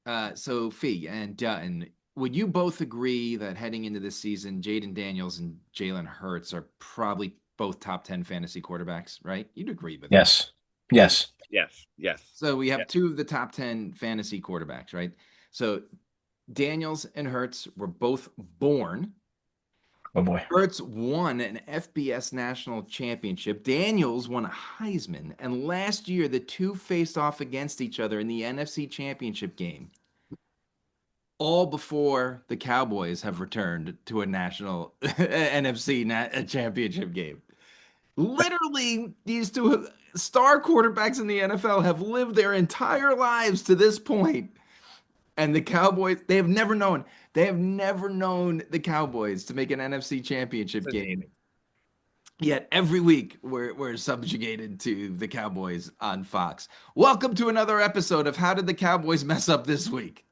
So Fee and Dutton, would you both agree that heading into this season, Jaden Daniels and Jalen Hurts are probably both top 10 fantasy quarterbacks, right? You'd agree with that. Yes. Yes. Yes, yes. So we have Yes. two of the top 10 fantasy quarterbacks, right? So Daniels and Hurts were both born. Oh boy. Hurts won an FBS national championship. Daniels won a Heisman. And last year, the two faced off against each other in the NFC championship game, all before the Cowboys have returned to a national NFC championship game. Literally, these two star quarterbacks in the NFL have lived their entire lives to this point. And the Cowboys, they have never known the Cowboys to make an NFC championship game. Fascinating. Yet every week we're subjugated to the Cowboys on Fox. Welcome to another episode of How Did the Cowboys Mess Up This Week?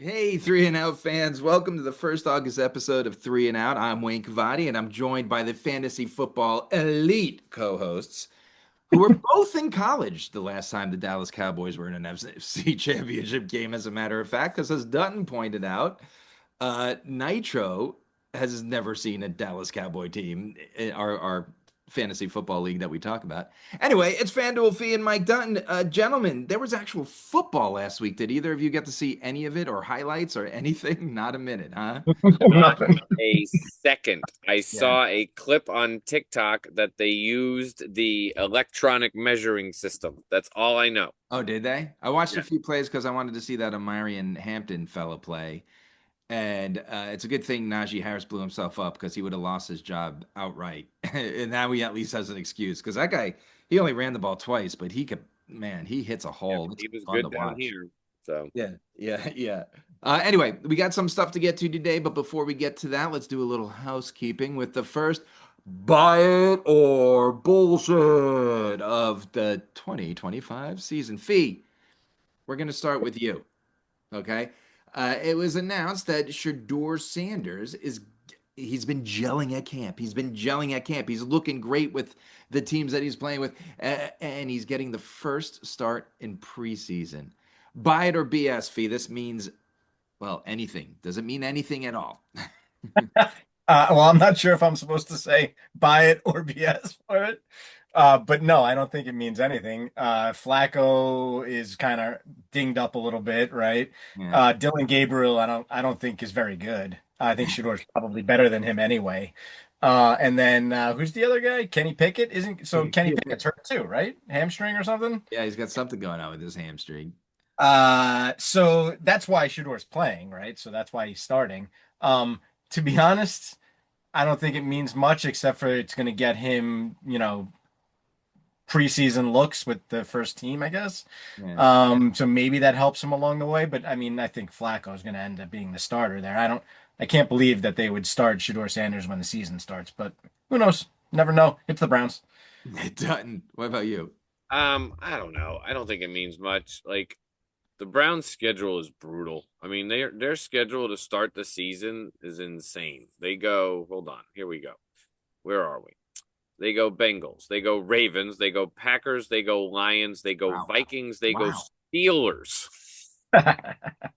Hey, Three and Out fans. Welcome to the first August episode of Three and Out. I'm Wayne Cavati, and I'm joined by the fantasy football elite co-hosts who were both in college the last time the Dallas Cowboys were in an NFC championship game, as a matter of fact, because as Dunton pointed out, Nitro has never seen a Dallas Cowboy team, our fantasy football league that we talk about. Anyway, it's Fanduel Fee and Mike Dunton. Gentlemen, there was actual football last week. Did either of you get to see any of it or highlights or anything? Not a minute, huh? Not Nothing. a second. I Yeah. saw a clip on TikTok that they used the electronic measuring system. That's all I know. Oh, did they? I watched Yeah. a few plays because I wanted to see that Amarian Hampton fella play. And it's a good thing Najee Harris blew himself up because he would have lost his job outright. And now he at least has an excuse because that guy, he only ran the ball twice, but he could, man, he hits a Yeah, hole. It's he was fun to good down watch. here. So Yeah, yeah. Anyway, we got some stuff to get to today, but before we get to that, let's do a little housekeeping with the first buy it or bullshit of the 2025 season. Fee, we're going to start with you. Okay. It was announced that Shador Sanders he's been gelling at camp. He's been gelling at camp. He's looking great with the teams that he's playing with, and he's getting the first start in preseason. Buy it or BS, Fee. This means, well, anything. Does it mean anything at all? Well, I'm not sure if I'm supposed to say buy it or BS for it. But no, I don't think it means anything. Flacco is kind of dinged up a little bit, right? Yeah. Dylan Gabriel, I don't think is very good. I think Shador's probably better than him anyway. And then who's the other guy? Kenny Pickett isn't so Kenny Pickett's hurt too, right? Hamstring or something? Yeah, he's got something going on with his hamstring. So that's why Shador's playing, right? So that's why he's starting. To be honest, I don't think it means much except for it's going to get him, preseason looks with the first team, I guess. Yeah. So maybe that helps him along the way. But I mean, I think Flacco is going to end up being the starter there. I can't believe that they would start Shador Sanders when the season starts, but who knows? Never know. It's the Browns. Dutton, what about you? I don't know. I don't think it means much. Like the Browns' schedule is brutal. I mean, their schedule to start the season is insane. They go, hold on, here we go. Where are we? They go Bengals, they go Ravens, they go Packers, they go Lions, they go Wow. Vikings, they go Wow. Steelers.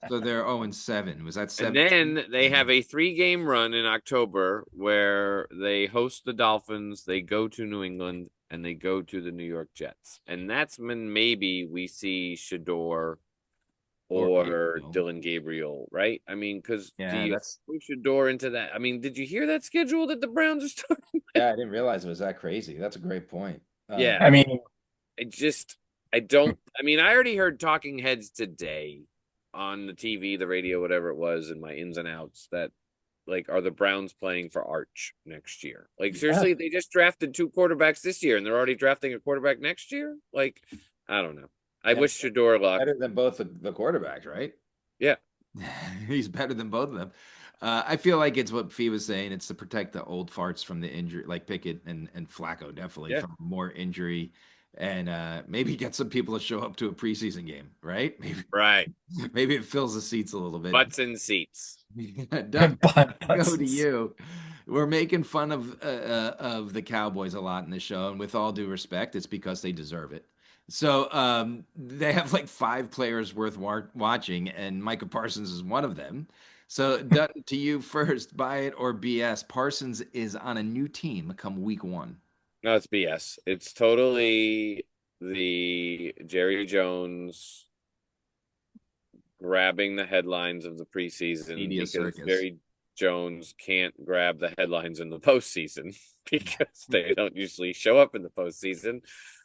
So they're 0-7. Was that And 7? then they have a 3-game run in October where they host the Dolphins, they go to New England, and they go to the New York Jets. And that's when maybe we see Shador or Dylan Gabriel, right? I mean, because do you push Shador into that? I mean, did you hear that schedule that the Browns are starting? Yeah, I didn't realize it was that crazy. That's a great point. Yeah. I mean, I already heard talking heads today on the TV, the radio, whatever it was, in my ins and outs that, like, are the Browns playing for Arch next year? Like, seriously, they just drafted 2 quarterbacks this year and they're already drafting a quarterback next year? Like, I don't know. I wish Shador luck. Better than both the quarterbacks, right? Yeah. He's better than both of them. I feel like it's what Fee was saying. It's to protect the old farts from the injury, like Pickett and Flacco, definitely from more injury, and maybe get some people to show up to a preseason game, right? Maybe it fills the seats a little bit. Butts in seats. Doug, go to you. we're making fun of the Cowboys a lot in this show, and with all due respect, it's because they deserve it. So they have like 5 players worth watching, and Micah Parsons is one of them. So Dutton, to you first, buy it or BS. Parsons is on a new team come week 1. No, it's BS. It's totally the Jerry Jones grabbing the headlines of the preseason Media because circus. Jerry Jones can't grab the headlines in the postseason because they don't usually show up in the postseason.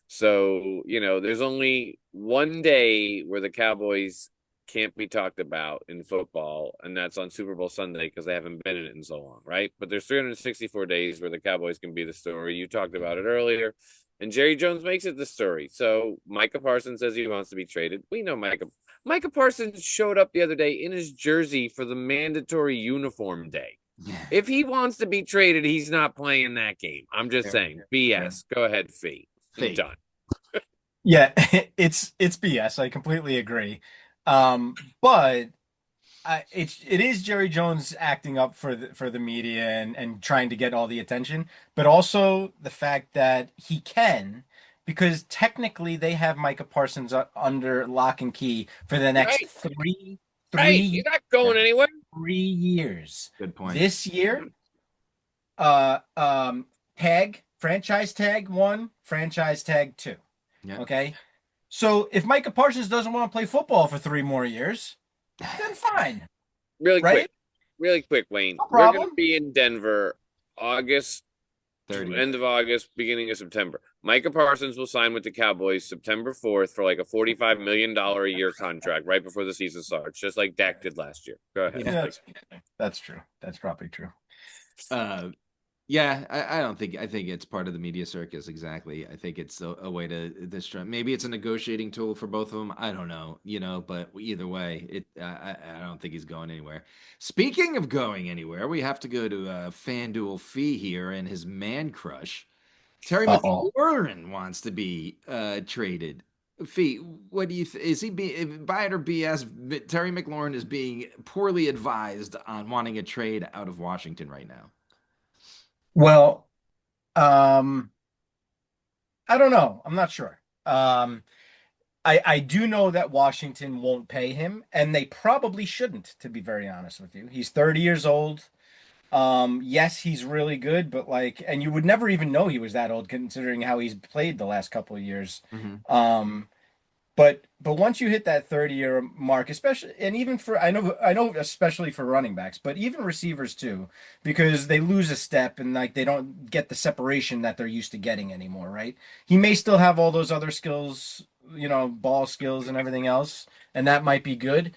So, there's only one day where the Cowboys can't be talked about in football, and that's on Super Bowl Sunday because they haven't been in it in so long, right? But there's 364 days where the Cowboys can be the story. You talked about it earlier, and Jerry Jones makes it the story. So Micah Parsons says he wants to be traded. We know Micah Parsons showed up the other day in his jersey for the mandatory uniform day. If he wants to be traded, he's not playing that game. I'm just saying, BS. Go ahead, Fee. Done. Yeah, it's BS. I completely agree. But it is Jerry Jones acting up for the media and trying to get all the attention, but also the fact that he can, because technically they have Micah Parsons under lock and key for the next three He's not going anywhere. 3 years. Good point. This year, franchise tag 1, franchise tag 2. Yeah. Okay. So if Micah Parsons doesn't want to play football for 3 more years, then fine. Really right? quick, Wayne. No We're problem. going to be in Denver August, 30th. end of August, beginning of September. Micah Parsons will sign with the Cowboys September 4th for like a $45 million a year contract right before the season starts, just like Dak did last year. Go ahead. Yeah, that's true. That's probably true. Yeah, I think it's part of the media circus. Exactly. I think it's a way to distract. Maybe it's a negotiating tool for both of them. I don't know, but either way, I don't think he's going anywhere. Speaking of going anywhere, we have to go to Fanduel Fee here and his man crush. Terry McLaurin wants to be traded. Fee, what do you is he buy it or BS? Terry McLaurin is being poorly advised on wanting a trade out of Washington right now. Well, I don't know. I'm not sure. I do know that Washington won't pay him, and they probably shouldn't, to be very honest with you. He's 30 years old. Yes, he's really good, but and you would never even know he was that old considering how he's played the last couple of years. Mm-hmm. But once you hit that 30-year mark, especially, and even for I know especially for running backs, but even receivers too, because they lose a step and they don't get the separation that they're used to getting anymore, right? He may still have all those other skills, ball skills and everything else, and that might be good.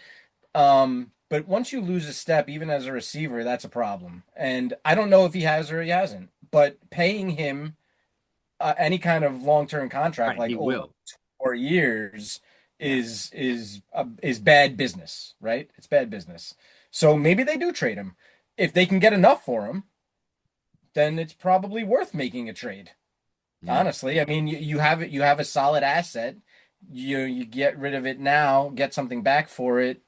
But once you lose a step, even as a receiver, that's a problem. And I don't know if he has or he hasn't, but paying him any kind of long-term contract, he will. 4 years is bad business, right? It's bad business. So maybe they do trade him. If they can get enough for him, then it's probably worth making a trade. Yeah. Honestly, I mean, you have a solid asset. You get rid of it now, get something back for it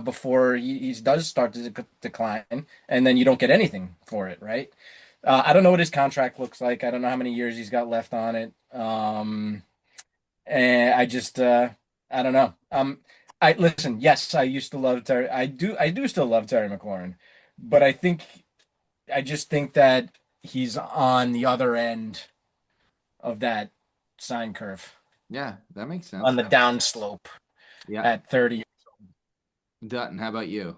before he does start to decline, and then you don't get anything for it, right? I don't know what his contract looks like. I don't know how many years he's got left on it. And I just I don't know. I listen. Yes, I used to love Terry. I do still love Terry McLaurin, but I just think that he's on the other end of that sine curve. Yeah, that makes sense. On the downslope. Yeah. At 30. Dutton, how about you?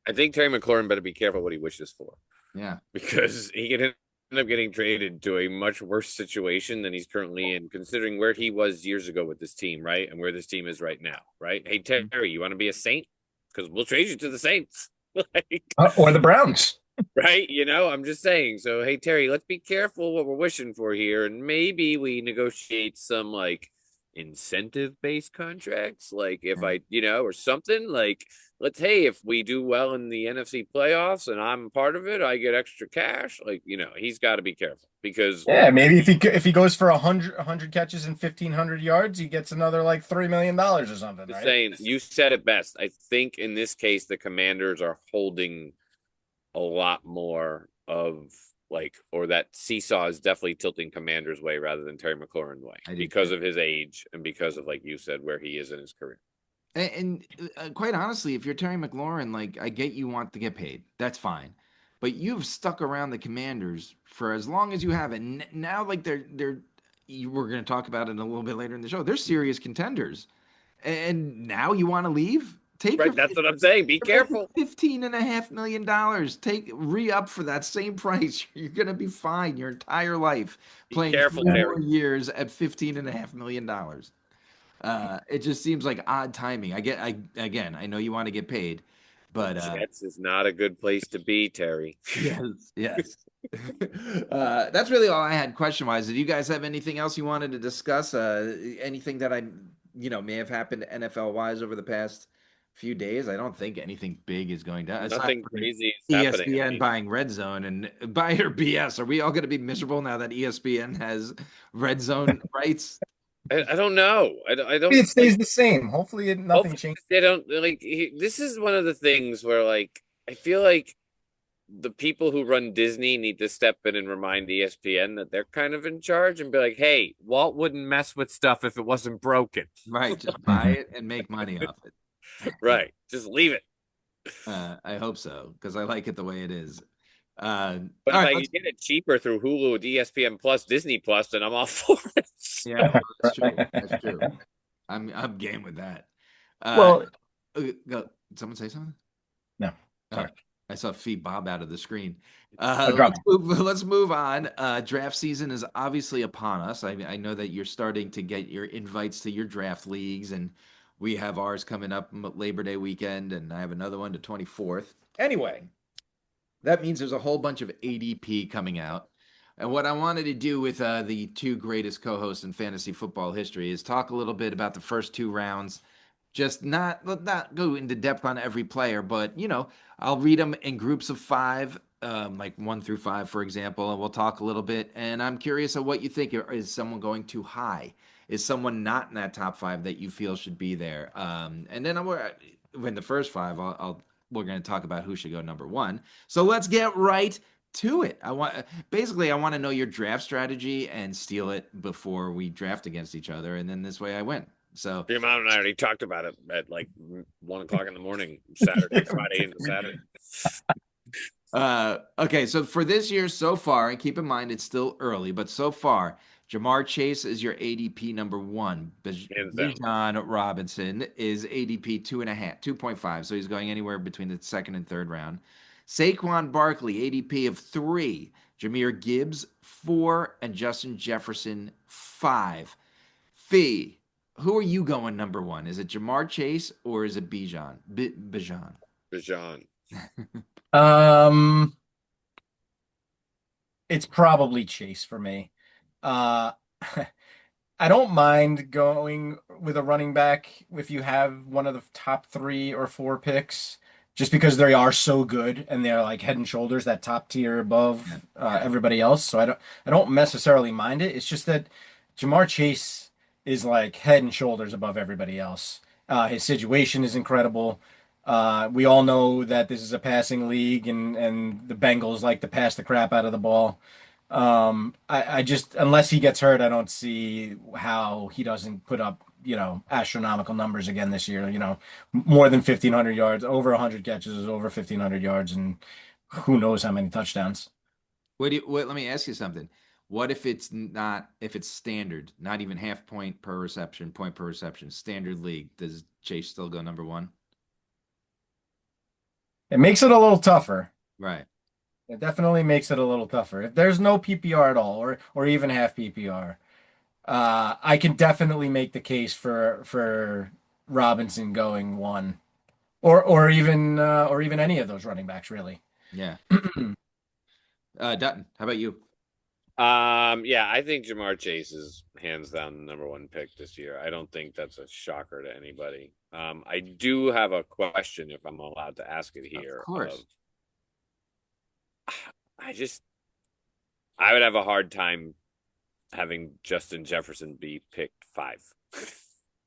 I think Terry McLaurin better be careful what he wishes for. Yeah. Because he can end up getting traded to a much worse situation than he's currently in, considering where he was years ago with this team, right? And where this team is right now, right? Hey, Terry, you want to be a Saint? Because we'll trade you to the Saints. Or the Browns. Right? I'm just saying. So, hey, Terry, let's be careful what we're wishing for here. And maybe we negotiate some, incentive-based contracts. If or something. If we do well in the NFC playoffs and I'm part of it, I get extra cash. He's got to be careful because maybe if he goes for 100 catches and 1,500 yards, he gets another $3 million or something. Just right? saying, you said it best. I think in this case the Commanders are holding a lot more or that seesaw is definitely tilting Commander's way rather than Terry McLaurin's way because of his age and because of, like you said, where he is in his career. And quite honestly, if you're Terry McLaurin, like I get you want to get paid, that's fine, but you've stuck around the Commanders for as long as you have, and now like we're going to talk about it a little bit later in the show. They're serious contenders, and now you want to leave? Take your Right, that's what I'm saying. Be careful. $15.5 million. Take re-up for that same price. You're gonna be fine your entire life Be playing careful, 4 more Terry. years at $15.5 million. It just seems like odd timing. Again, I know you want to get paid, The but Jets is not a good place to be, Terry. yes, yes. That's really all I had question wise. Did you guys have anything else you wanted to discuss? Anything that may have happened NFL wise over the past few days? I don't think anything big is going down. Aside Nothing from crazy is happening. I ESPN mean, buying Red Zone and buy or BS. Are we all going to be miserable now that ESPN has Red Zone rights? I don't know. I don't It stays like. the same. Hopefully, nothing Hopefully, changes. they don't like. This is one of the things where, like, I feel like the people who run Disney need to step in and remind ESPN that they're kind of in charge and be like, "Hey, Walt wouldn't mess with stuff if it wasn't broken." Right, just buy it and make money off it. Right. Just leave it. I hope so because I like it the way it is. But All if right, I let's. could get it cheaper through Hulu, ESPN Plus, Disney Plus, then I'm all for it. Yeah, that's true. That's true. I'm game with that. Uh, Well, Go. Did someone say something? no, Oh, sorry. I saw feet bob out of the screen. I dropped. Let's move on. Draft season is obviously upon us. I know that you're starting to get your invites to your draft leagues, and we have ours coming up Labor Day weekend, and I have another one to 24th. Anyway, that means there's a whole bunch of ADP coming out. And what I wanted to do with the two greatest co-hosts in fantasy football history is talk a little bit about the first two rounds. Just not go into depth on every player, but I'll read them in groups of five, like 1 through 5, for example, and we'll talk a little bit. And I'm curious of what you think. Is someone going too high? Is someone not in that top 5 that you feel should be there? And then in the first 5, we're going to talk about who should go number 1. So let's get right to it. I want to know your draft strategy and steal it before we draft against each other, and then this way I win. So Your mom and I already talked about it at like 1 o'clock in the morning, Saturday, Friday into Saturday. Okay, so for this year so far, and keep in mind it's still early, but so far, Jamar Chase is your ADP number 1. Hands down. Bijan Robinson is ADP 2.5, so he's going anywhere between the second and third round. Saquon Barkley, ADP of 3. Jahmyr Gibbs, 4. And Justin Jefferson, 5. Fee, who are you going number 1? Is it Jamar Chase or is it Bijan? Bijan. Bijan. Um, it's probably Chase for me. Uh, I don't mind going with a running back if you have one of the top 3 or 4 picks, just because they are so good and they're like head and shoulders that top tier above everybody else. So I don't necessarily mind it. It's just that Jamar Chase is like head and shoulders above everybody else. His situation is incredible. We all know that this is a passing league, and the Bengals like to pass the crap out of the ball. I just, unless he gets hurt, I don't see how he doesn't put up, astronomical numbers again this year. More than 1,500 yards, over 100 catches, over 1,500 yards, and who knows how many touchdowns. Let me ask you something. What if if it's standard, not even half point per reception, point per reception, standard league? Does Chase still go number 1? It makes it a little tougher. Right. It definitely makes it a little tougher. If there's no PPR at all, or even half PPR, I can definitely make the case for Robinson going 1, or even any of those running backs really. Yeah. Dutton, how about you? Yeah, I think Jamar Chase is hands down the number 1 pick this year. I don't think that's a shocker to anybody. I do have a question if I'm allowed to ask it here. Of course. I would have a hard time having Justin Jefferson be picked 5.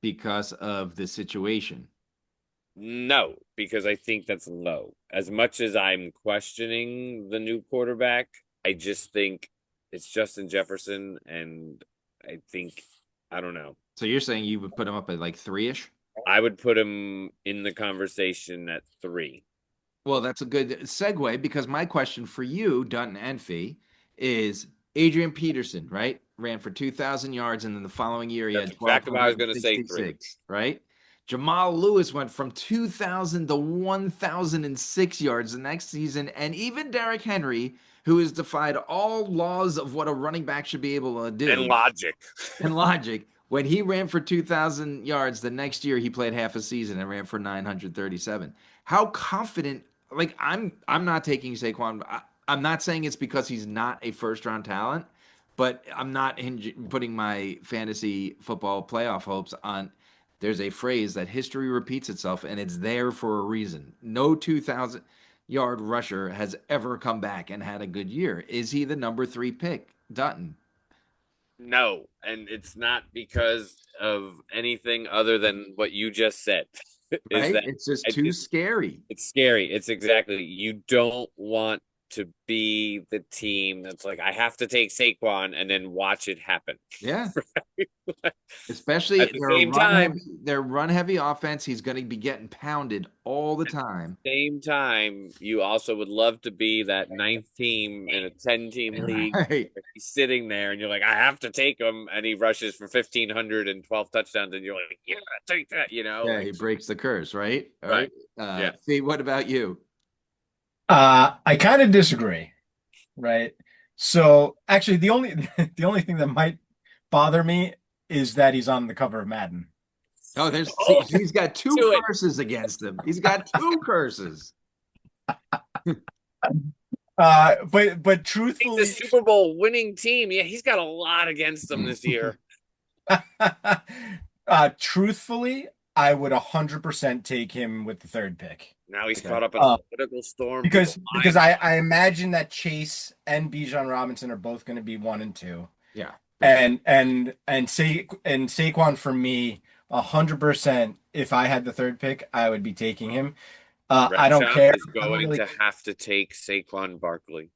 Because of the situation. No, because I think that's low. As much as I'm questioning the new quarterback, I just think it's Justin Jefferson, and I think I don't know. So you're saying you would put him up at like three-ish? I would put him in the conversation at 3. Well, that's a good segue because my question for you, Dunton and Fee, is Adrian Peterson, right? Ran for 2,000 yards, and then the following year he That's had exactly what I was going to say. 3. 1,266, right? Jamal Lewis went from 2,000 to 1,006 yards the next season, and even Derrick Henry, who has defied all laws of what a running back should be able to And do, logic. and logic. When he ran for 2,000 yards, the next year he played half a season and ran for 937. How confident? Like I'm not taking Saquon. I'm not saying it's because he's not a first round talent, but I'm not putting my fantasy football playoff hopes on. There's a phrase that history repeats itself, and it's there for a reason. No 2,000-yard rusher has ever come back and had a good year. Is he the number 3 pick, Dutton? No, and it's not because of anything other than what you just said. Is Right? that It's just I too just scary. it's scary. It's exactly you don't want to be the team that's like I have to take Saquon and then watch it happen. Yeah. Right? Especially At the same time, their run heavy offense. He's going to be getting pounded all the time. same time, you also would love to be that 9th team in a 10-team league. Right. He's sitting there, and you're like, I have to take him, and he rushes for 1,512 touchdowns, and you're like, yeah, take that, Yeah, like, he breaks the curse, right? All right, right. yeah. Fee, what about you? I kind of disagree, right? So actually, the only thing that might bother me is that he's on the cover of Madden. Oh, Oh, he's got two do it. curses against him. He's got two curses. But He's a truthfully, Super Bowl winning team. Yeah, he's got a lot against him this year. truthfully, I would 100% take him with the third pick. Now he's Okay. caught up in a political storm with the Because Lions. I imagine that Chase and Bijan Robinson are both going to be 1 and 2. Yeah. And Saquon for me, 100%. If I had the third pick, I would be taking him. I Red don't Shop care. is going to have to take Saquon Barkley,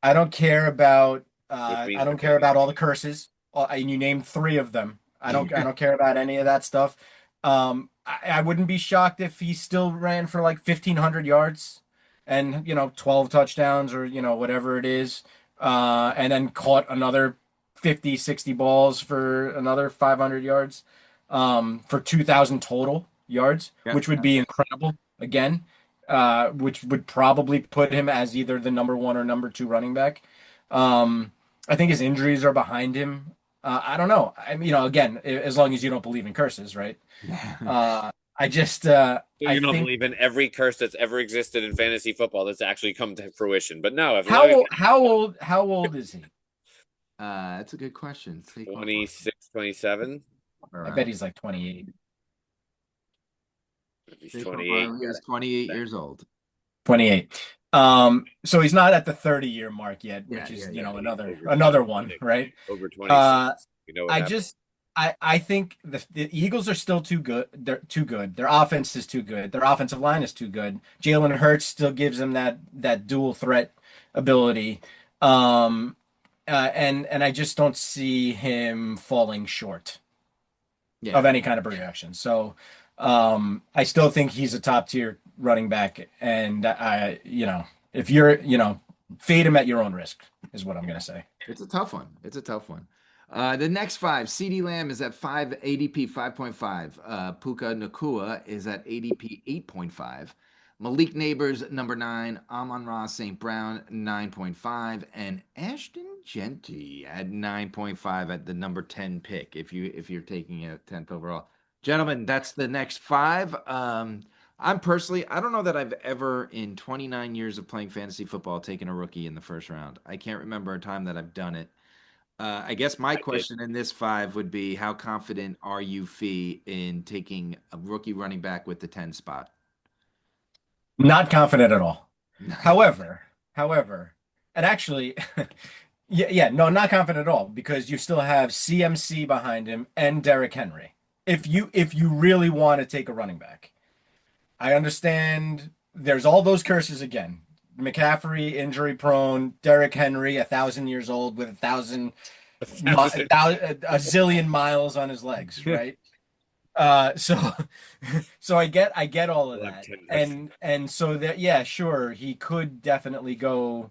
I don't care about. which I means don't care about all the curses. And you named 3 of them. I don't care about any of that stuff. I wouldn't be shocked if he still ran for like 1,500 yards, and 12 touchdowns or whatever it is, and then caught another 50, 60 balls for another 500 yards, for 2,000 total yards, Yeah. which would be incredible again. Which would probably put him as either the number 1 or number 2 running back. I think his injuries are behind him. I don't know. I mean, again, as long as you don't believe in curses, right? I just, so I you don't think believe in every curse that's ever existed in fantasy football that's actually come to fruition. But no, if how old is he? That's a good question. 26, 27, I bet he's like 28. he's 28. He's 28 years old. 28. So he's not at the 30-year mark yet, which is, another one, right? Over 26. I think the Eagles are still too good. They're too good. Their offense is too good. Their offensive line is too good. Jalen Hurts still gives them that dual threat ability. And I just don't see him falling short of any kind of projection. So I still think he's a top tier running back. And if you're, fade him at your own risk is what I'm going to say. It's a tough one. The next 5, CeeDee Lamb is at 5 ADP 5.5. Puka Nakua is at ADP 8.5. Malik Neighbors number 9. Amon-Ra St. Brown 9.5, and Ashton Genty at 9.5 at the number 10 pick. If you're taking a 10th overall, gentlemen, that's the next 5. I don't know that I've ever in 29 years of playing fantasy football taken a rookie in the first round. I can't remember a time that I've done it. I guess my question in this 5 would be, how confident are you, Fee, in taking a rookie running back with the 10 spot? Not confident at all. However, and actually, no, not confident at all, because you still have CMC behind him and Derrick Henry. If you really want to take a running back, I understand there's all those curses again. McCaffrey, injury prone, Derrick Henry, 1,000 years old with 1,000. a zillion miles on his legs, right? So so I get all of Left that. handers. And so that yeah, sure, he could definitely go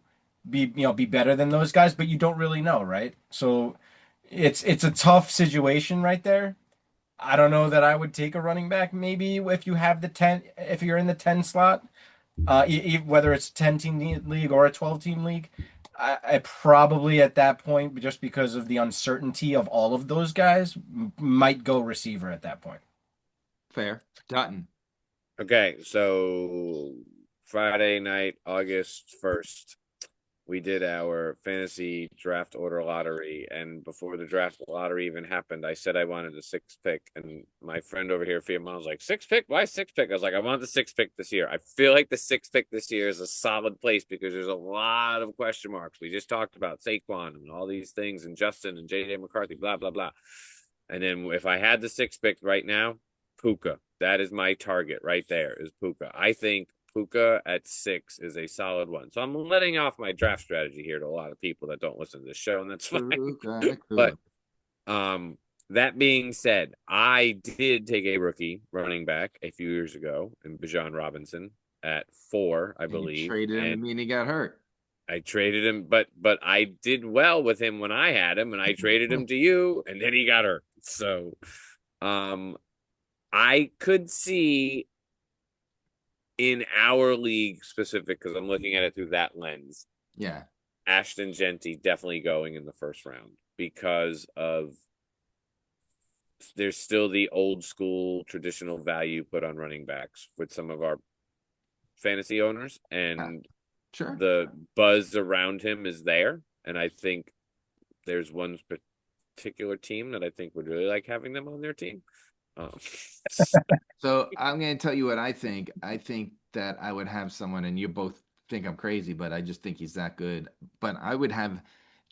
be better than those guys, but you don't really know, right? So it's a tough situation right there. I don't know that I would take a running back maybe if you have the 10 if you're in the 10 slot, whether it's a 10 team league or a 12 team league. I probably at that point, just because of the uncertainty of all of those guys, might go receiver at that point. Fair. Dutton. Okay, so Friday night, August 1st, we did our fantasy draft order lottery. And before the draft lottery even happened, I said I wanted the sixth pick. And my friend over here, Fiamma, was like, sixth pick? Why sixth pick? I was like, I want the sixth pick this year. I feel like the sixth pick this year is a solid place because there's a lot of question marks. We just talked about Saquon and all these things, and Justin and JJ McCarthy, blah, blah, blah. And then if I had the sixth pick right now, Puka. That is my target right there, is Puka. I think Puka at 6 is a solid one. So I'm letting off my draft strategy here to a lot of people that don't listen to this show, and that's fine. But that being said, I did take a rookie running back a few years ago in Bijan Robinson at 4, I And you believe. traded him to And me and he got hurt. I traded him, but I did well with him when I had him, and I traded him to you, and then he got hurt. So um I could see in our league specific, because I'm looking at it through that lens, Yeah. Ashton Genty definitely going in the first round because of there's still the old school traditional value put on running backs with some of our fantasy owners, Yeah. and Sure. the buzz around him is there. And I think there's one particular team that I think would really like having them on their team. Um, So I'm going to tell you what I think. I think that I would have someone, and you both think I'm crazy, but I just think he's that good. But I would have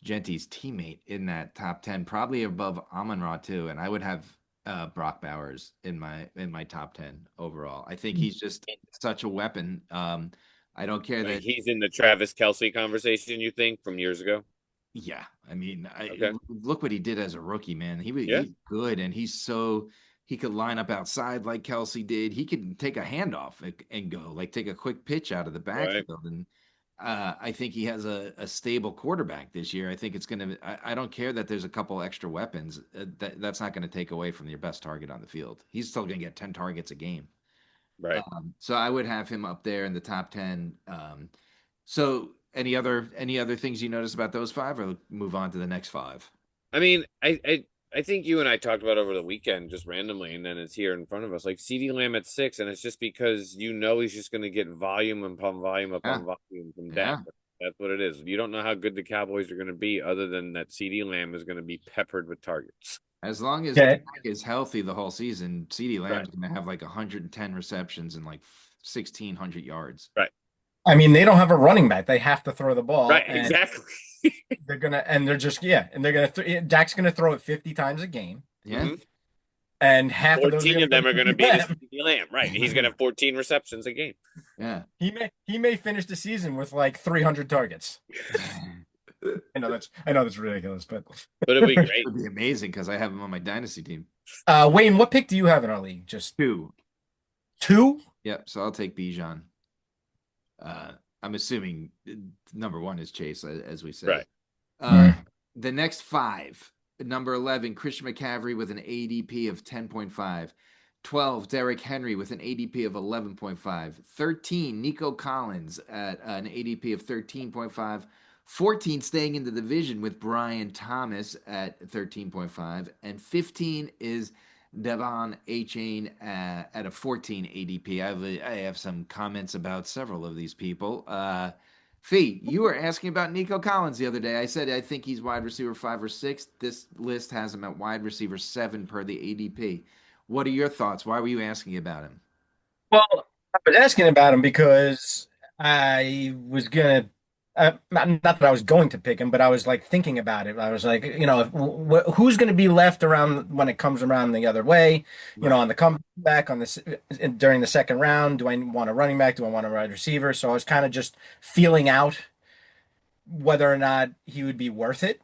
Genty's teammate in that top 10, probably above Amon-Ra too. And I would have Brock Bowers in my top 10 overall. I think he's just such a weapon. I don't care like that. he's in the Travis Kelsey conversation, you think, from years ago? Yeah, I mean, Okay. look what he did as a rookie, man. Yeah. He's good, and he could line up outside like Kelsey did. He could take a handoff and go, like take a quick pitch out of the Right. backfield. And I think he has a stable quarterback this year. I think it's going to. I don't care that there's a couple extra weapons. That's not going to take away from your best target on the field. He's still going to get 10 targets a game. Right. So I would have him up there in the top 10. So any other things you notice about those five, or move on to the next five? I mean, I think you and I talked about over the weekend just randomly, and then it's here in front of us. Like CeeDee Lamb at 6, and it's just because he's just going to get volume upon volume Yeah, upon volume from yeah. Dak. That's what it is. You don't know how good the Cowboys are going to be, other than that CeeDee Lamb is going to be peppered with targets. As long as Okay. Dak is healthy the whole season, CeeDee Right. Lamb's going to have like 110 receptions and like 1,600 yards. Right. I mean, they don't have a running back. They have to throw the ball, Right. and Exactly. Dak's gonna throw it 50 times a game, Yeah, Mhm. and half of those are 14 gonna of them are be going to be to Lamb. CeeDee Lamb. Right. He's going to have 14 receptions a game. yeah. He may finish the season with like 300 targets. I know that's ridiculous, but But it'll be great. Would be amazing because I have him on my dynasty team. Wayne, what pick do you have in our league? Just Two. two? Yep. So I'll take Bijan. I'm assuming number one is Chase, as we said. Right. The next five, number 11, Christian McCaffrey with an ADP of 10.5. 12, Derrick Henry with an ADP of 11.5. 13, Nico Collins at an ADP of 13.5. 14, staying in the division with Brian Thomas at 13.5. And 15 is Devon A-Chain at a 14 ADP. I have some comments about several of these people. Fee, you were asking about Nico Collins the other day. I said I think he's wide receiver 5 or 6. This list has him at wide receiver 7 per the ADP. What are your thoughts? Why were you asking about him? Well, I was asking about him because I was gonna not that I was going to pick him, but I was like thinking about it. I was like, who's going to be left around when it comes around the other way? Right. On the comeback during the second round, do I want a running back? Do I want a wide receiver? So I was kind of just feeling out whether or not he would be worth it.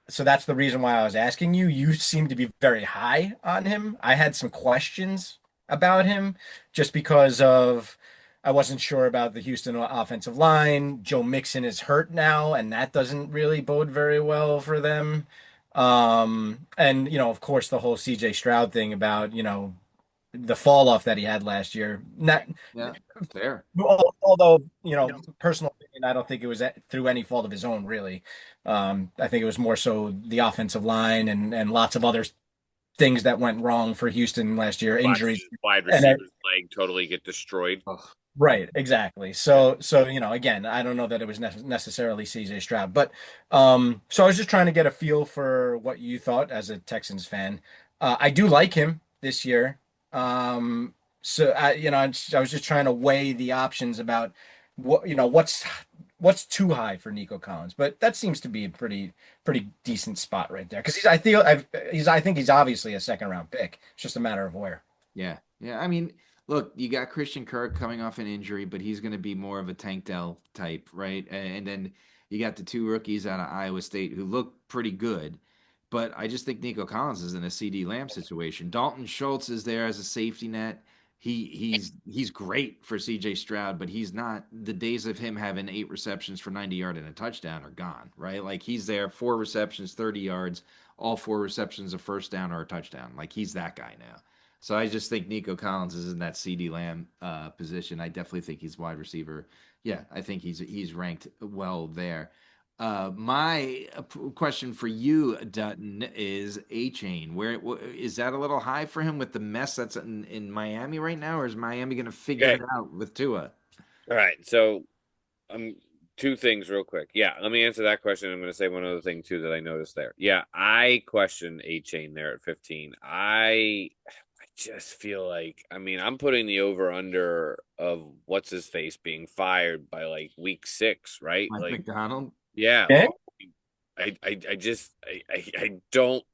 So that's the reason why I was asking you. You seem to be very high on him. I had some questions about him just because of I wasn't sure about the Houston offensive line. Joe Mixon is hurt now, and that doesn't really bode very well for them. And of course, the whole CJ Stroud thing about, the fall off that he had last year. Not Yeah. Fair. Although, personal opinion, I don't think it was through any fault of his own, really. I think it was more so the offensive line and lots of other things that went wrong for Houston last year, Watching injuries. his wide And receiver's leg totally get destroyed. Ugh. right, exactly. So again, I don't know that it was necessarily CJ Stroud, but so I was just trying to get a feel for what you thought as a Texans fan. I do like him this year. So I was just trying to weigh the options about what's too high for Nico Collins, but that seems to be a pretty decent spot right there because I think he's obviously a second round pick. It's just a matter of where. Yeah. Yeah. I mean, look, you got Christian Kirk coming off an injury, but he's going to be more of a Tank Dell type, right? And then you got the two rookies out of Iowa State who look pretty good. But I just think Nico Collins is in a CD Lamb situation. Dalton Schultz is there as a safety net. He's great for CJ Stroud, but he's not. The days of him having 8 receptions for 90 yards and a touchdown are gone, right? Like he's there, 4 receptions, 30 yards, all 4 receptions, a first down or a touchdown. Like he's that guy now. So I just think Nico Collins is in that CD Lamb position. I definitely think he's wide receiver. Yeah, I think he's ranked well there. My question for you, Dutton, is A Chain. Is that a little high for him with the mess that's in Miami right now, or is Miami going to figure Okay. it out with Tua? All right. So two things real quick. Yeah, let me answer that question. I'm going to say one other thing too that I noticed there. Yeah, I question A Chain there at 15. I just feel like I'm putting the over under of what's his face being fired by like week 6, right? Mike Like, McDonald? yeah, Okay. I don't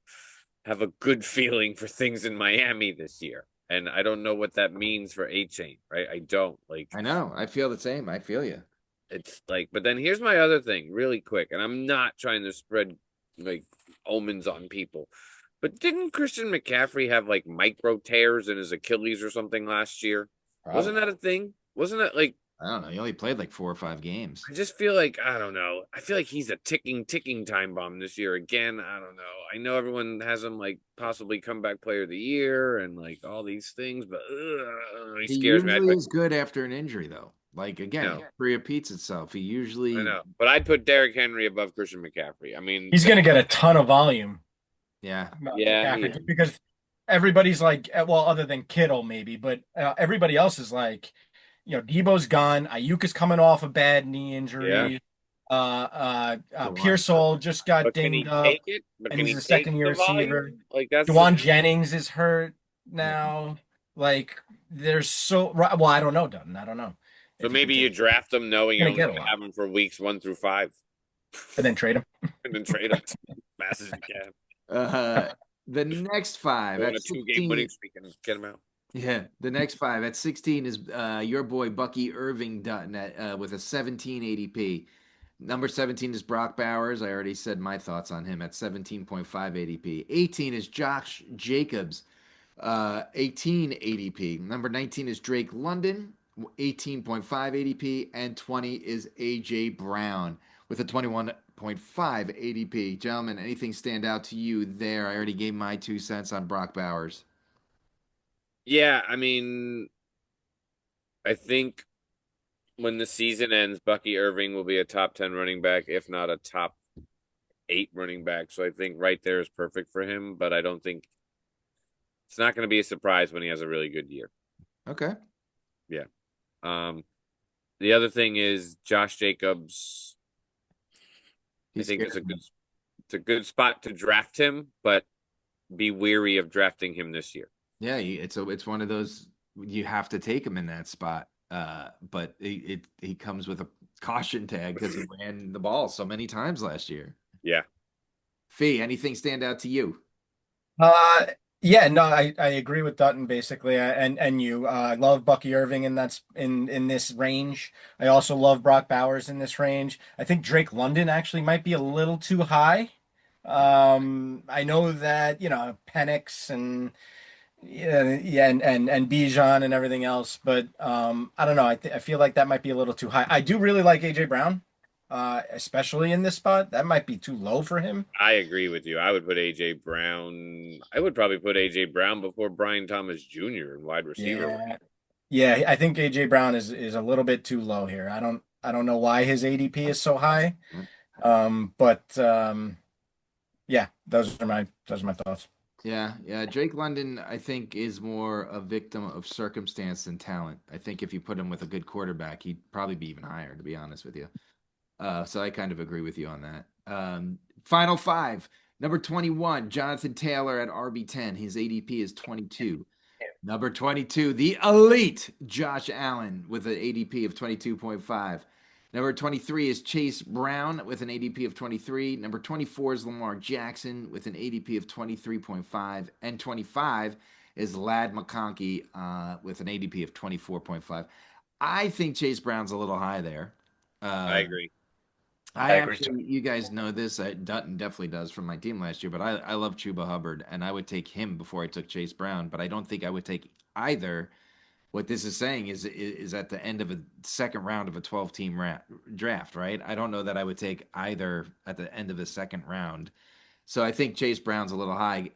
have a good feeling for things in Miami this year. And I don't know what that means for A Chain, right? I don't like I know. I feel the same. I feel you. it's like, but then here's my other thing, really quick, and I'm not trying to spread like omens on people, but didn't Christian McCaffrey have like micro tears in his Achilles or something last year? Wasn't Probably. that a thing? Wasn't that like, I don't know. He only played like 4 or 5 games. I just feel like, I don't know. I feel like he's a ticking time bomb this year again. I don't know. I know everyone has him like possibly comeback player of the year and like all these things, but he He scares me. usually is good after an injury, though. Like again, No, it repeats itself. He I usually, know, but I'd put Derrick Henry above Christian McCaffrey. He's going to get a ton of volume. yeah, Yeah, McCaffrey, just because everybody's like, well, other than Kittle maybe, but everybody else is like, Debo's gone. Ayuk is coming off a bad knee yeah. injury. Dewan. Pearsall just got But can dinged he up, take it? But and can he's he a take second-year the receiver. volume? Like that's the Dewan thing. Jennings is hurt Yeah. now. Like, there's well, I don't know, Dutton. I don't know So if you can maybe take. you draft him knowing you're You're only gonna get going a to lot, have him for weeks 1 through 5, and then trade him. and then trade him as fast as you can. Uh, the next five Go on at a 2-game winning 16. streak and get him out. Yeah, the next five at 16 is your boy Bucky Irving Dutton with a 17 ADP. Number 17 is Brock Bowers. I already said my thoughts on him at 17.5 ADP. 18 is Josh Jacobs, 18 ADP. Number 19 is Drake London, 18.5 ADP. And 20 is AJ Brown with a 21.5 ADP. Gentlemen, anything stand out to you there? I already gave my 2 cents on Brock Bowers. Yeah, I think when the season ends, Bucky Irving will be a top 10 running back, if not a top 8 running back. So I think right there is perfect for him, but I don't think it's not going to be a surprise when he has a really good year. Okay. Yeah. The other thing is Josh Jacobs. I think it's a good spot to draft him, but be weary of drafting him this year. Yeah, it's one of those you have to take him in that spot. But he comes with caution tag because he ran the ball so many times last year. Yeah. Fee, anything stand out to you? Uh, yeah, no, I agree with Dutton basically, and you. I love Bucky Irving in in this range. I also love Brock Bowers in this range. I think Drake London actually might be a little too high. I know that Penix and yeah, and Bijan and everything else, but I don't know. I feel like that might be a little too high. I do really like AJ Brown, especially in this spot. That might be too low for him. I agree with you. I would put AJ Brown. I would probably put AJ Brown before Brian Thomas Jr. in wide receiver. Yeah. Yeah, I think AJ Brown is a little bit too low here. I don't know why his ADP is so high. But yeah, those are my thoughts. Yeah, yeah. Drake London, I think, is more a victim of circumstance than talent. I think if you put him with a good quarterback, he'd probably be even higher, to be honest with you. So I kind of agree with you on that. Final five. Number 21, Jonathan Taylor at RB10. His ADP is 22. Number 22, the elite Josh Allen with an ADP of 22.5. Number 23 is Chase Brown with an ADP of 23. Number 24 is Lamar Jackson with an ADP of 23.5. And 25 is Lad McConkey with an ADP of 24.5. I think Chase Brown's a little high there. I Uh, agree. I I agree. actually, you guys know this. Dutton definitely does from my team last year, but I love Chuba Hubbard, and I would take him before I took Chase Brown. But I don't think I would take either. What this is saying is at the end of a second round of a 12-team draft, right? I don't know that I would take either at the end of the second round. So I think Chase Brown's a little high.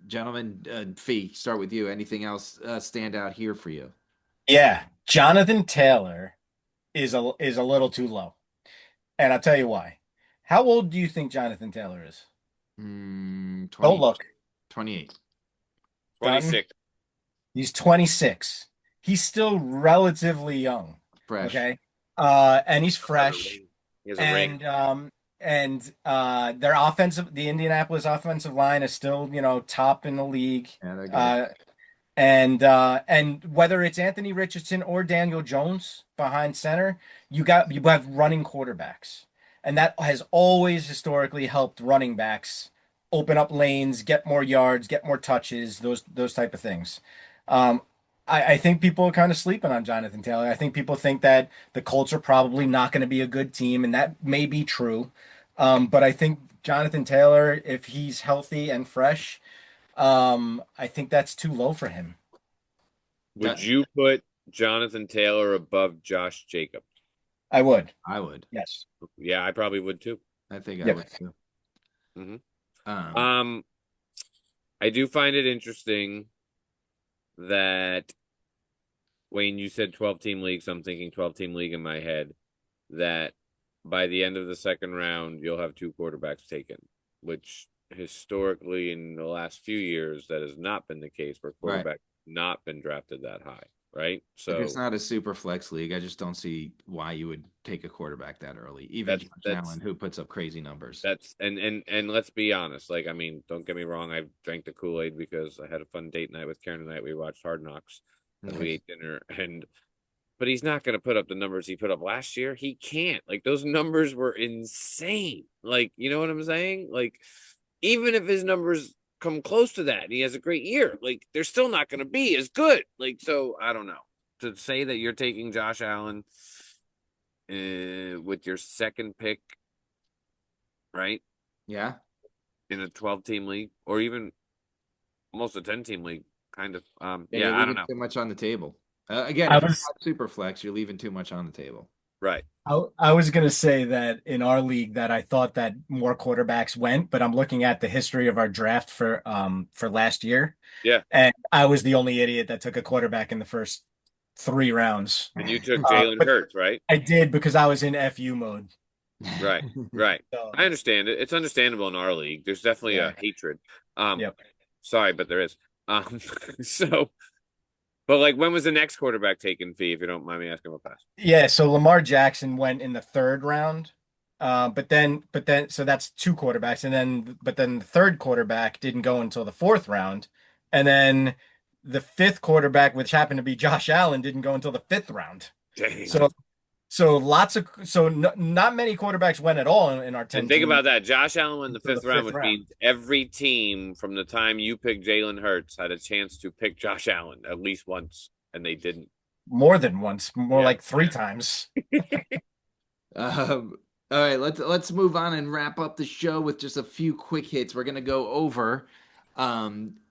Gentlemen, Fee, start with you. Anything else stand out here for you? Yeah, Jonathan Taylor is a little too low. And I'll tell you why. How old do you think Jonathan Taylor is? Don't 20, look. 28, Done. 26. He's 26. He's still relatively young. fresh. Okay. And he's Has a fresh. ring. He has a ring. And their the Indianapolis offensive line is still, top in the league. Yeah, they're good. And whether it's Anthony Richardson or Daniel Jones behind center, you have running quarterbacks. And that has always historically helped running backs open up lanes, get more yards, get more touches, those type of things. Um, I think people are kind of sleeping on Jonathan Taylor. I think people think that the Colts are probably not going to be a good team, and that may be true. But I think Jonathan Taylor, if he's healthy and fresh, I think that's too low for him. Would you put Jonathan Taylor above Josh Jacobs? I would. I would. Yes. Yeah, I probably would too. I think I Yep. would too. hmm Um, Um, I do find it interesting that Wayne, you said 12-team league, so I'm thinking 12-team league in my head, that by the end of the second round, you'll have two quarterbacks taken, which historically in the last few years, that has not been the case where Right. quarterbacks not been drafted that high, right? if it's So not a super flex league, I just don't see why you would take a quarterback that early. Even that's Josh Allen, who puts up crazy numbers. that's and let's be honest, like I mean, don't get me wrong, I drank the Kool-Aid because I had a fun date night with Karen tonight. We watched Hard Knocks and we Nice. ate dinner, and but he's not going to put up the numbers he put up last year. He can't. Like those numbers were insane. Like, you know what I'm saying? Like even if his numbers come close to that and he has a great year, like they're still not going to be as good. Like so I don't know. To say that you're taking Josh Allen with your second pick, right? Yeah. In a 12-team league or even almost a 10-team league kind of Yeah, yeah, you're I don't leaving know. too much on the table. Again, I if it's was not super flex, you're leaving too much on the table. Right. I was gonna say that in our league that I thought that more quarterbacks went, but I'm looking at the history of our draft for last year, Yeah. and I was the only idiot that took a quarterback in the first 3 rounds. And you took Jalen But Hurts, right? I did because I was in FU mode. Right. Right. So, I understand it. It's understandable in our league. There's definitely yeah. a hatred. Um Yep. sorry, but there is. So but like when was the next quarterback taken, Fee, if you don't mind me asking about that? Yeah, so Lamar Jackson went in the third round. So that's two quarterbacks, but then the third quarterback didn't go until the fourth round, and then the fifth quarterback, which happened to be Josh Allen, didn't go until the fifth round. Dang. So So not many quarterbacks went at all in our And 10 think team about that. Josh Allen went in the until the fifth round, fifth which round. means every team from the time you picked Jalen Hurts had a chance to pick Josh Allen at least once, and they didn't. More than once, more Yeah. like three times. Um, all right, let's move on and wrap up the show with just a few quick hits. We're gonna go over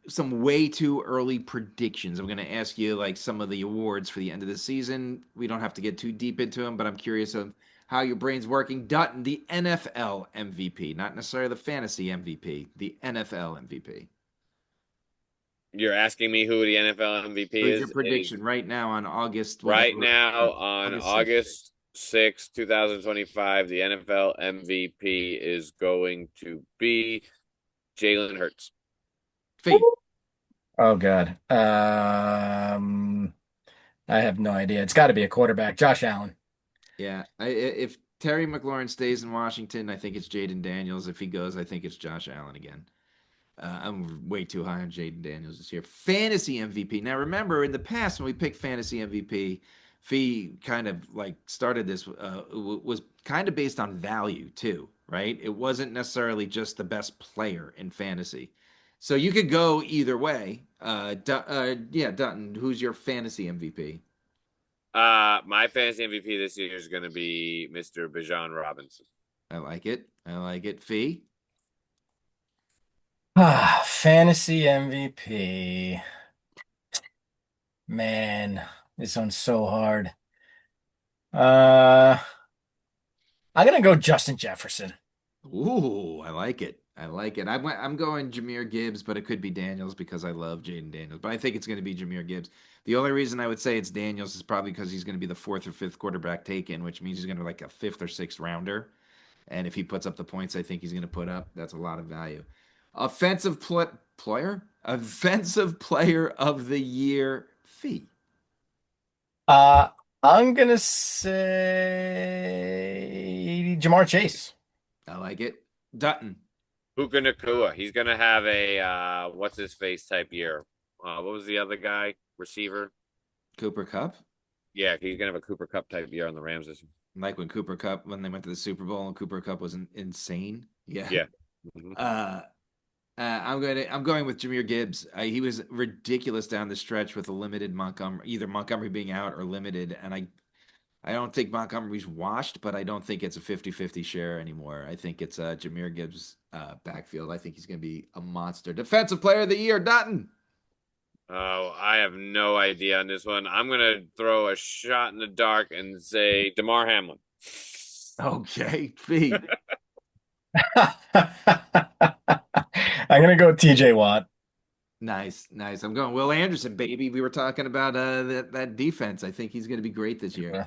some way too early predictions. I'm gonna ask you like some of the awards for the end of the season. We don't have to get too deep into them, but I'm curious of how your brain's working. Dutton, the NFL MVP, not necessarily the fantasy MVP, the NFL MVP. You're asking me who the NFL MVP Who's your is? prediction right now on August Right whatever? now on August 6th. August 2025, the NFL MVP is going to be Jalen Hurts. Fee. Oh God. I have no idea. It's got to be a quarterback. Josh Allen. Yeah, if Terry McLaurin stays in Washington, I think it's Jaden Daniels. If he goes, I think it's Josh Allen again. I'm way too high on Jaden Daniels this year. Fantasy MVP. Now, remember, in the past when we picked fantasy MVP, Fee kind of like started this was kind of based on value too, right? It wasn't necessarily just the best player in fantasy. So you could go either way. Yeah, Dutton, who's your fantasy MVP? My fantasy MVP this year is going to be Mr. Bijan Robinson. I like it. I like it. Fee. Fantasy MVP. Man, this one's so hard. Uh, I'm gonna go Justin Jefferson. Ooh, I like it. I like it. I'm going Jameer Gibbs, but it could be Daniels because I love Jaden Daniels. But I think it's going to be Jameer Gibbs. The only reason I would say it's Daniels is probably because he's going to be the fourth or fifth quarterback taken, which means he's going to be like a fifth or sixth rounder. And if he puts up the points I think he's going to put up, that's a lot of value. Offensive player of the year, Fee. Uh, I'm gonna say Jamar Chase. I like it. Dutton. Puka Nakua. He's going to have a what's his face type year. What was the other guy? Receiver. Cooper Cup. Yeah, he's going to have a Cooper Cup type year on the Rams this year. Like when Cooper Cup, when they went to the Super Bowl and Cooper Cup was insane. Yeah. Yeah. Mhm. I'm going with Jameer Gibbs. He was ridiculous down the stretch with a limited Montgomery, either Montgomery being out or limited. And I don't think Montgomery's washed, but I don't think it's a 50-50 share anymore. I think it's Jameer Gibbs backfield. I think he's going to be a monster. Defensive player of the year, Dutton. Oh, I have no idea on this one. I'm going to throw a shot in the dark and say DeMar Hamlin. Okay, Fee. I'm gonna go TJ Watt. Nice, nice. I'm going Will Anderson, baby. We were talking about that defense. I think he's going to be great this year.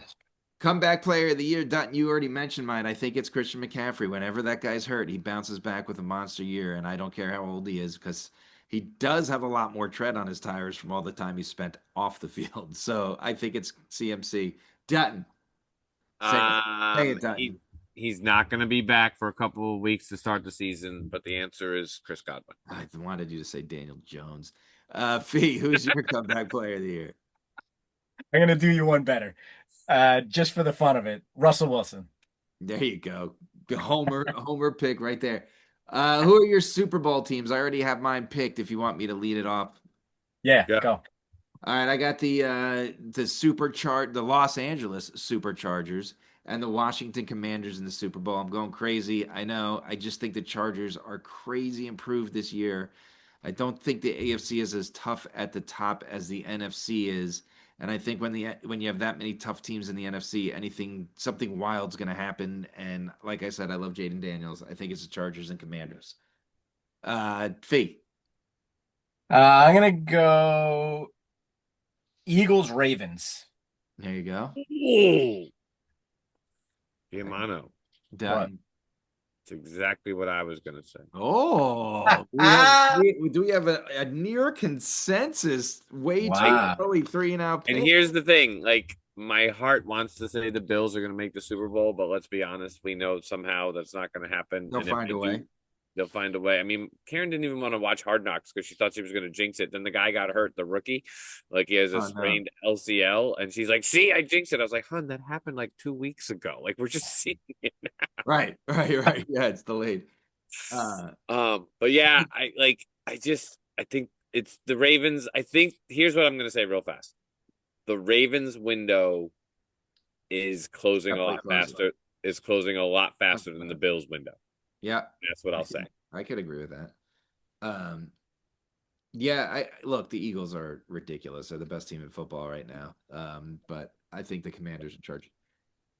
Comeback player of the year, Dutton, you already mentioned mine. I think it's Christian McCaffrey. Whenever that guy's hurt, he bounces back with a monster year, and I don't care how old he is because he does have a lot more tread on his tires from all the time he spent off the field. So I think it's CMC. Dutton. Say it, Dutton. He's not going to be back for a couple of weeks to start the season, but the answer is Chris Godwin. I wanted you to say Daniel Jones. Fee, who's your comeback player of the year? I'm gonna do you one better. Just for the fun of it, Russell Wilson. There you go. Homer pick right there. Who are your Super Bowl teams? I already have mine picked if you want me to lead it off. Yeah, Yeah. go. All right, I got the Los Angeles Superchargers and the Washington Commanders in the Super Bowl. I'm going crazy. I know. I just think the Chargers are crazy improved this year. I don't think the AFC is as tough at the top as the NFC is. And I think when you have that many tough teams in the NFC, something wild's going to happen. And like I said, I love Jaden Daniels. I think it's the Chargers and Commanders. Fee. I'm gonna go Eagles Ravens. There you go. Oh, Yamano. Done. It's exactly what I was going to say. Oh, do we have a near consensus? Way Wow. too early 3-and-out. And here's the thing, like my heart wants to say the Bills are going to make the Super Bowl, but let's be honest, we know somehow that's not going to happen. They'll And find a way. They'll find a way. I mean, Karen didn't even want to watch Hard Knocks because she thought she was going to jinx it. Then the guy got hurt, the rookie, like he has a Oh no. sprained LCL, and she's like, "See, I jinxed it." I was like, "Hun, that happened like 2 weeks ago. Like we're just seeing it." Right, right. Yeah, it's delayed. Uh, But yeah, I think it's the Ravens. I think here's what I'm going to say real fast: the Ravens window is closing a definitely lot closing. faster. Is closing a lot faster than the 100%. Bills window. Yeah, That's what I'll say. I could agree with that. Um, yeah, I look, the Eagles are ridiculous. They're the best team in football right now. But I think the Commanders in charge.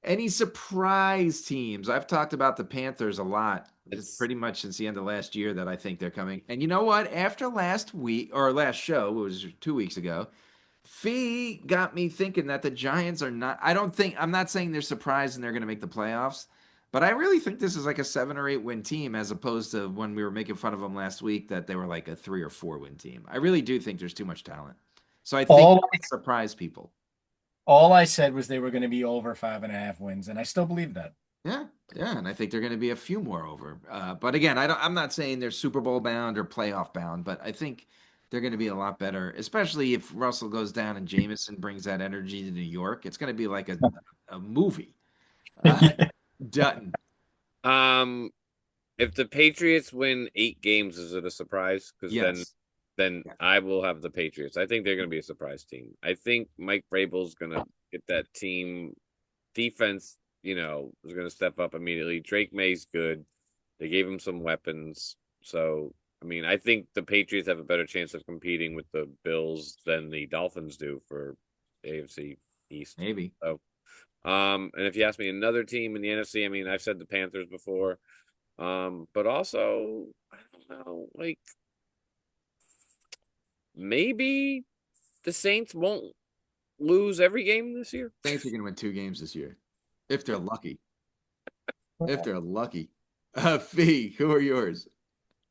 Any surprise teams? I've talked about the Panthers a lot. It's It's pretty much since the end of last year that I think they're coming. And you know what? After last week or last show, it was 2 weeks ago, Fee got me thinking that the Giants are not. I'm not saying they're surprised and they're going to make the playoffs, but I really think this is like a 7 or 8 win team as opposed to when we were making fun of them last week that they were like a 3 or 4 win team. I really do think there's too much talent. So I think All they'll surprise people. all I said was they were going to be over 5.5 wins, and I still believe that. Yeah, yeah, and I think they're going to be a few more over. But again, I'm not saying they're Super Bowl bound or playoff bound, but I think they're going to be a lot better, especially if Russell goes down and Jameson brings that energy to New York. It's going to be like a movie. Uh, Dutton. um if the Patriots win 8 games, is it a surprise? Because then Yes. then Yeah. I will have the Patriots. I think they're going to be a surprise team. I think Mike Vrabel's going to get that team defense. Is going to step up immediately. Drake May's good. They gave him some weapons. So I mean, I think the Patriots have a better chance of competing with the Bills than the Dolphins do for AFC East. Maybe. So, and if you ask me another team in the NFC, I mean, I've said the Panthers before. But also, I don't know, like maybe the Saints won't lose every game this year. Saints are going to win 2 games this year if they're lucky. If they're lucky. Fee, who are yours?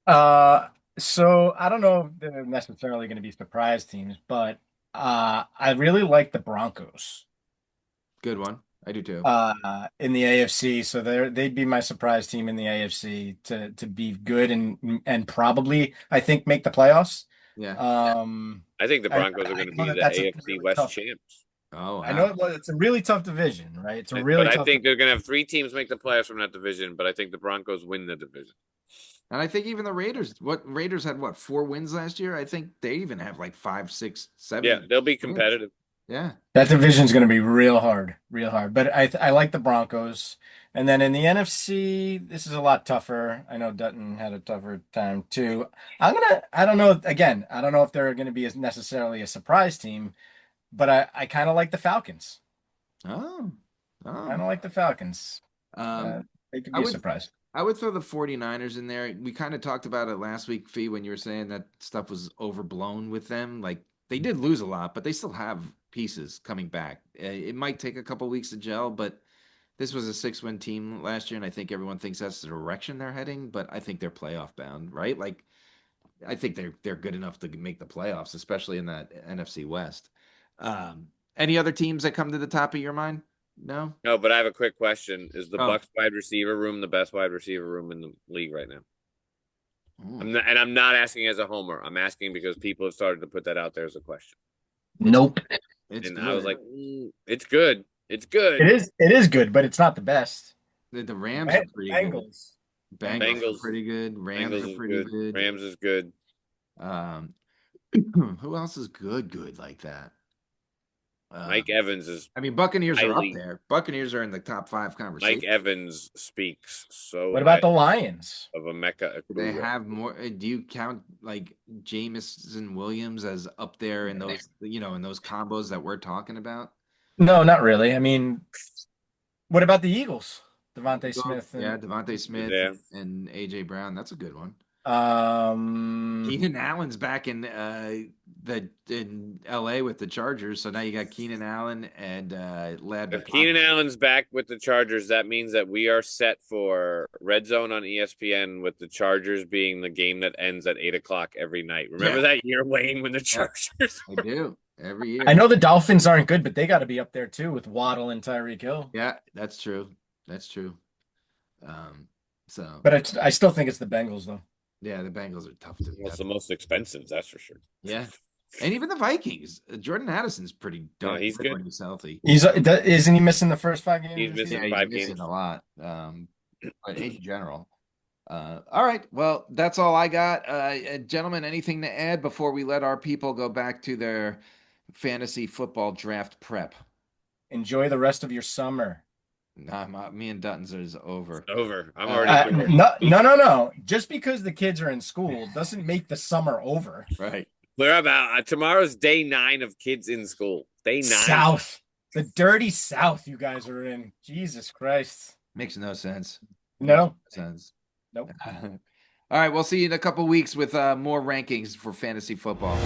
Uh, so I don't know if they're necessarily going to be surprise teams, but I really like the Broncos Good one. I do too. in the AFC. So they'd be my surprise team in the AFC to be good and probably I think make the playoffs. Yeah. I think the Broncos are I going to know be that the that's a AFC really West tough. champs. Oh I know wow. it's a really tough division, right? It's a But really I tough. think they're going to have 3 teams make the playoffs from that division. But I think the Broncos win the division. And I think even the Raiders, Raiders had 4 wins last year? I think they even have like 5, 6, Yeah, 7 they'll be wins. competitive. Yeah. That division's going to be real hard, real hard. But I like the Broncos. And then in the NFC, this is a lot tougher. I know Dutton had a tougher time too. I don't know. Again, I don't know if they're going to be necessarily a surprise team, but I kind of like the Falcons. Oh. I Oh. don't like the Falcons. Um, They could I be a would surprise. I would throw the 49ers in there. We kind of talked about it last week, Fee, when you were saying that stuff was overblown with them. Like they did lose a lot, but they still have pieces coming back. It might take a couple weeks to gel, but this was a 6 win team last year, and I think everyone thinks that's the direction they're heading, but I think they're playoff bound, right? Like I think they're good enough to make the playoffs, especially in that NFC West. Any other teams that come to the top of your mind? No? No, but I have a quick question: is the Oh. Bucks wide receiver room the best wide receiver room in the league right now? Hmm. I'm not asking as a homer. I'm asking because people have started to put that out there as a question. Nope. It's And I was good. like, it's good. It's good. It is good, but it's not the best. The Rams are pretty good. Bengals. Bengals are Bengals. pretty good. Rams Bengals are is pretty good. good. Rams is good. Um, who else is good like that? Mike Um, Evans is I mean, Buccaneers are up highly. there. Buccaneers are in the top 5 Mike conversation. Evans speaks so What about high the Lions? of Emeka They Egbuka. have more. Do you count like Jameson Williams as up there in those, in those combos that we're talking about? No, not really. I mean, what about the Eagles? Devontae Eagles, Smith yeah, and Devontae Smith Yeah. and AJ Brown. That's a good one. um Keenan Allen's back in in LA with the Chargers, so now you got Keenan Allen and Lad If McConkey. Keenan Allen's back with the Chargers, that means that we are set for Red Zone on ESPN with the Chargers being the game that ends at 8 o'clock every night. Remember Yeah. that year, Wayne, when the Chargers I do every year. I know the Dolphins aren't good, but they got to be up there too with Waddle and Tyreek Hill. Yeah, that's true. That's true. Um, So, But I still think it's the Bengals, though. yeah, the Bengals are tough to. It's the most expensive, that's for sure. Yeah, and even the Vikings. Jordan Addison's pretty darn he's good good. when he's healthy. Isn't he missing the first 5 games? He's this missing season? Yeah, he's 5 missing games. a lot. But in general. All right. Well, that's all I got. Gentlemen, anything to add before we let our people go back to their fantasy football draft prep? Enjoy the rest of your summer. Nah, me and Dutton's is over. It's over. I'm already through it. No. Just because the kids are in school doesn't make the summer over. Right. We're about tomorrow's day 9 of kids in school. Day 9. South. The dirty South you guys are in. Jesus Christ. Makes no sense. No. Sense. Nope. All right. We'll see you in a couple weeks with more rankings for fantasy football.